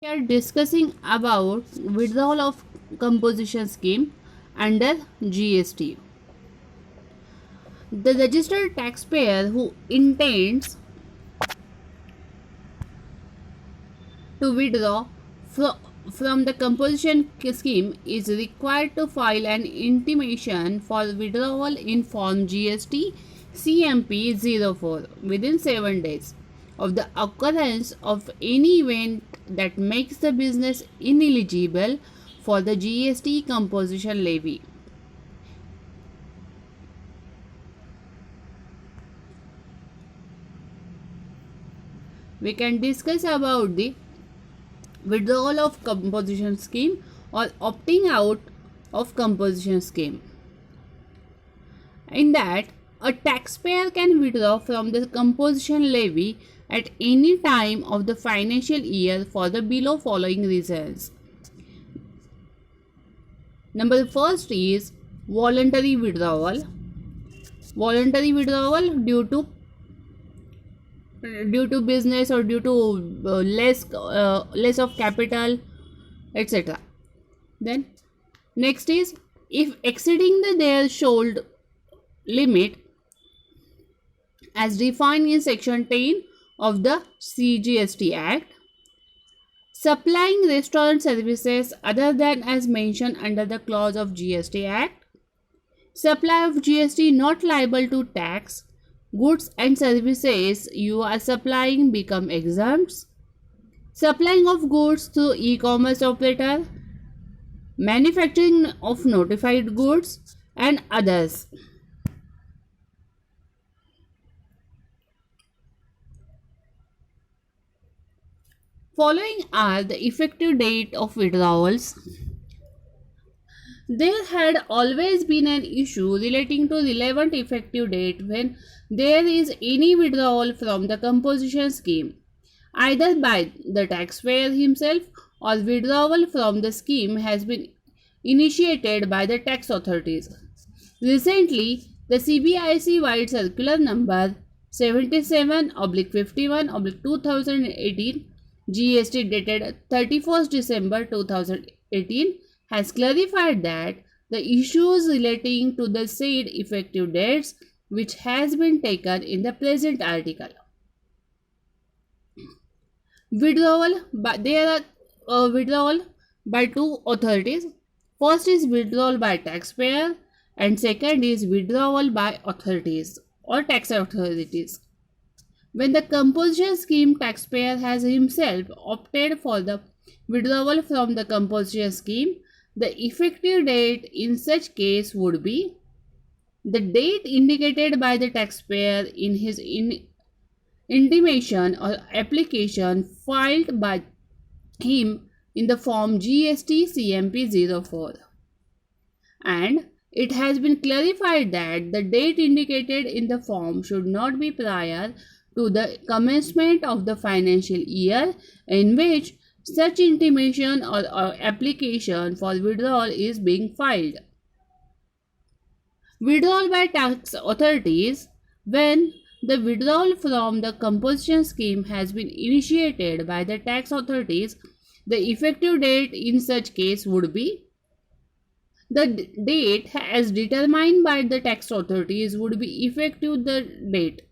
We are discussing about withdrawal of composition scheme under GST. The registered taxpayer who intends to withdraw from the composition scheme is required to file an intimation for withdrawal in Form GST CMP 04 within 7 days of the occurrence of any event that makes the business ineligible for the GST composition levy. We can discuss about the withdrawal of composition scheme or opting out of composition scheme. In that, a taxpayer can withdraw from the composition levy at any time of the financial year for the below following reasons. Number first is voluntary withdrawal. Voluntary withdrawal due to business or due to less of capital, etc. Then next is if exceeding the threshold limit as defined in section 10 of the CGST Act, supplying restaurant services other than as mentioned under the clause of GST Act, supply of GST not liable to tax, goods and services you are supplying become exempts, supplying of goods through e-commerce operator, manufacturing of notified goods and others. Following are the effective date of withdrawals. There had always been an issue relating to relevant effective date when there is any withdrawal from the composition scheme, either by the taxpayer himself or withdrawal from the scheme has been initiated by the tax authorities. Recently, the CBIC wide circular number 77/51/2018 GST dated 31st December 2018 has clarified that the issues relating to the said effective dates which has been taken in the present article. There are withdrawal by two authorities. First is withdrawal by taxpayer and second is withdrawal by authorities or tax authorities. When the composition scheme taxpayer has himself opted for the withdrawal from the composition scheme, the effective date in such case would be the date indicated by the taxpayer in his intimation or application filed by him in the form GST CMP 04. And it has been clarified that the date indicated in the form should not be prior to the commencement of the financial year in which such intimation or application for withdrawal is being filed. Withdrawal by tax authorities. When the withdrawal from the composition scheme has been initiated by the tax authorities, the effective date in such case would be the date as determined by the tax authorities would be effective the date.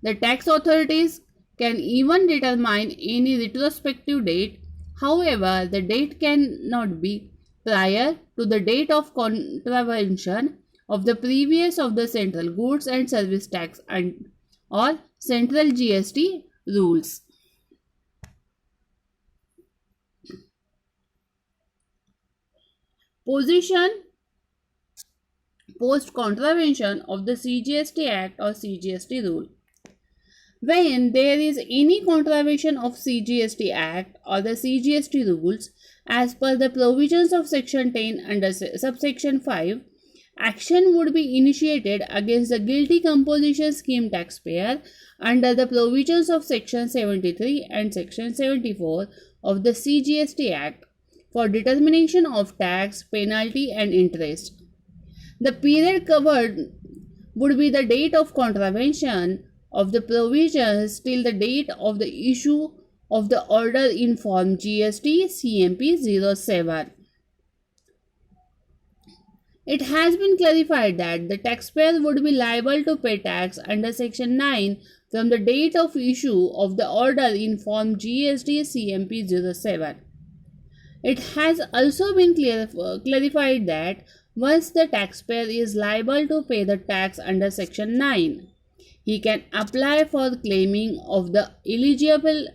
The tax authorities can even determine any retrospective date. However, the date cannot be prior to the date of contravention of the previous of the central goods and service tax and or central GST rules. Position post contravention of the CGST Act or CGST rule. When there is any contravention of CGST Act or the CGST rules as per the provisions of section 10 under subsection 5, action would be initiated against the guilty composition scheme taxpayer under the provisions of section 73 and section 74 of the CGST Act for determination of tax, penalty and interest. The period covered would be the date of contravention of the provisions till the date of the issue of the order in Form GST CMP 07. It has been clarified that the taxpayer would be liable to pay tax under Section 9 from the date of issue of the order in Form GST CMP 07. It has also been clarified that once the taxpayer is liable to pay the tax under Section 9, he can apply for claiming of the eligible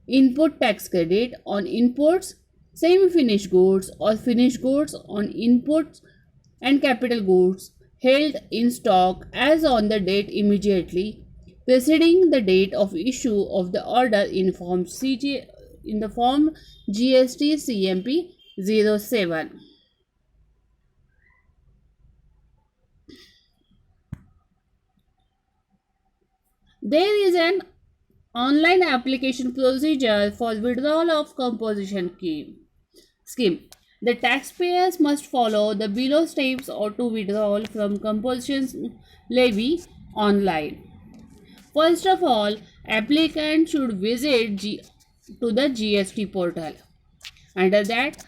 input tax credit on imports, semi-finished goods or finished goods on inputs and capital goods held in stock as on the date immediately preceding the date of issue of the order in Form GST CMP 07. There is an online application procedure for withdrawal of composition scheme. The taxpayers must follow the below steps or to withdrawal from composition levy online. First of all, applicant should visit to the GST portal. Under that,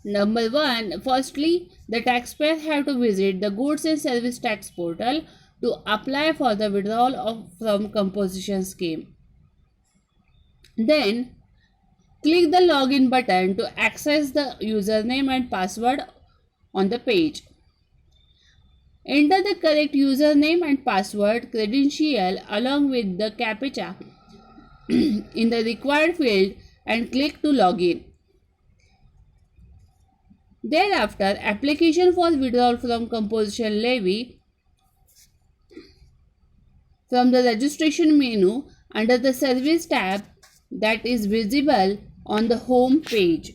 number 1, firstly, the taxpayer have to visit the Goods and Service Tax portal to apply for the withdrawal from composition scheme. Then, click the login button to access the username and password on the page. Enter the correct username and password credential along with the CAPTCHA in the required field and click to login. Thereafter, application for withdrawal from composition levy from the registration menu under the service tab that is visible on the home page.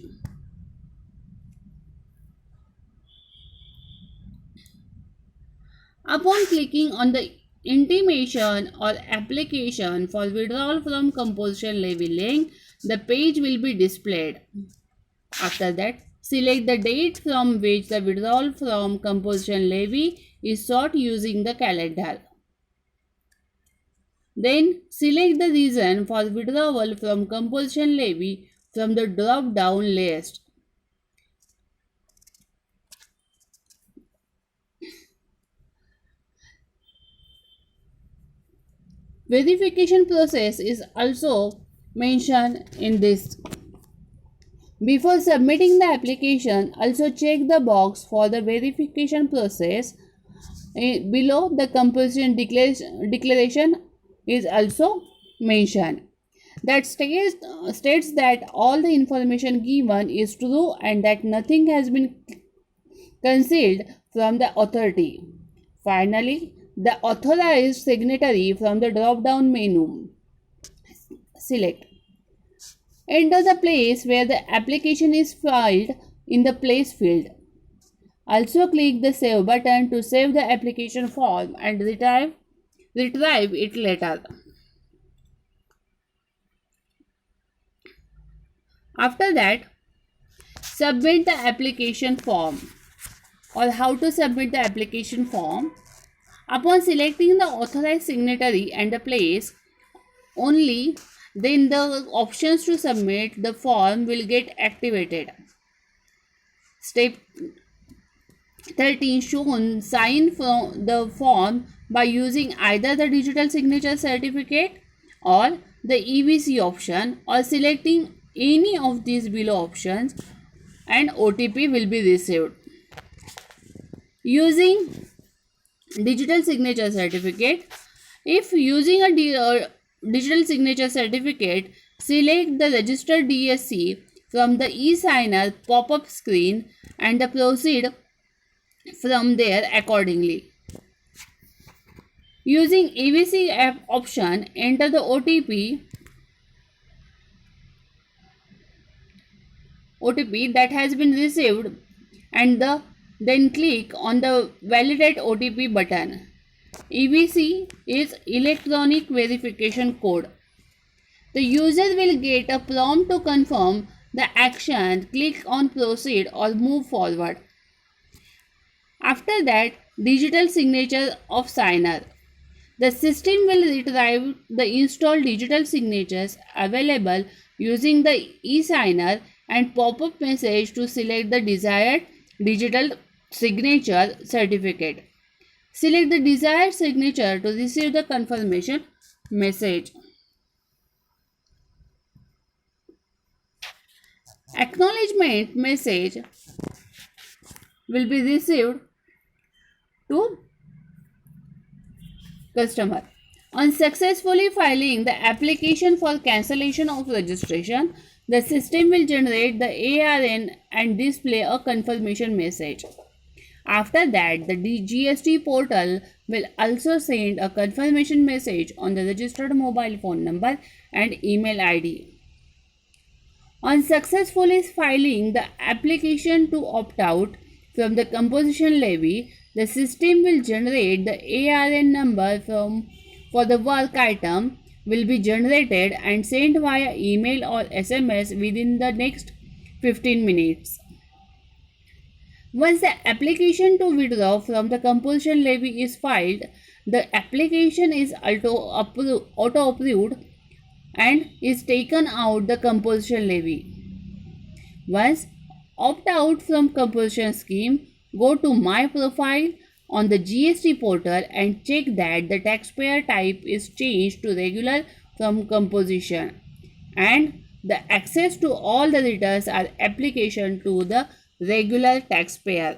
Upon clicking on the intimation or application for withdrawal from composition levy link, the page will be displayed. After that, select the date from which the withdrawal from composition levy is sought using the calendar. Then select the reason for withdrawal from composition levy from the drop-down list. Verification process is also mentioned in this. Before submitting the application, also check the box for the verification process. Below, the composition declaration is also mentioned. That states that all the information given is true and that nothing has been concealed from the authority. Finally, the authorized signatory from the drop-down menu. Select. Enter the place where the application is filed in the place field. Also click the Save button to save the application form and retrieve it later. After that, submit the application form. Or how to submit the application form. Upon selecting the authorized signatory and the place, only then the options to submit the form will get activated. Step 13 shown sign from the form by using either the digital signature certificate or the EVC option or selecting any of these below options and OTP will be received. Using digital signature certificate. If using a digital signature certificate, select the registered DSC from the eSigner pop-up screen and proceed from there accordingly. Using EVC app option, enter the OTP that has been received and then click on the Validate OTP button. EVC is Electronic Verification Code. The user will get a prompt to confirm the action, click on Proceed or Move Forward. After that, digital signature of signer. The system will retrieve the installed digital signatures available using the e-signer and pop-up message to select the desired digital signature certificate. Select the desired signature to receive the confirmation message. Acknowledgement message will be received to customer. On successfully filing the application for cancellation of registration, the system will generate the ARN and display a confirmation message. After that, the GST portal will also send a confirmation message on the registered mobile phone number and email ID. On successfully filing the application to opt out from the composition levy, the system will generate the ARN number for the work item will be generated and sent via email or SMS within the next 15 minutes. Once the application to withdraw from the composition levy is filed, the application is auto-approved and is taken out the composition levy. Once opt out from composition scheme, go to My Profile on the GST portal and check that the taxpayer type is changed to regular from composition and the access to all the returns are application to the regular taxpayer.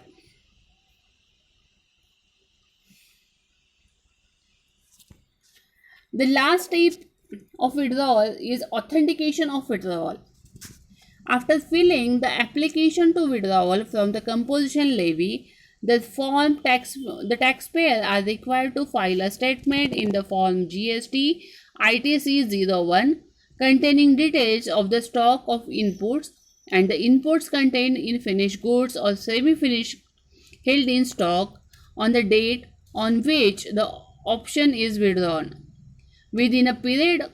The last step of withdrawal is authentication of withdrawal. After filling the application to withdrawal from the composition levy, the taxpayer are required to file a statement in the form GST ITC01 containing details of the stock of inputs and the inputs contained in finished goods or semi-finished held in stock on the date on which the option is withdrawn within a period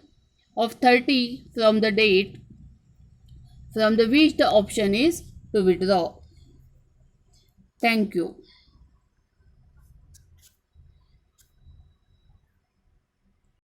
of 30 from the date from the which the option is to withdraw. Thank you.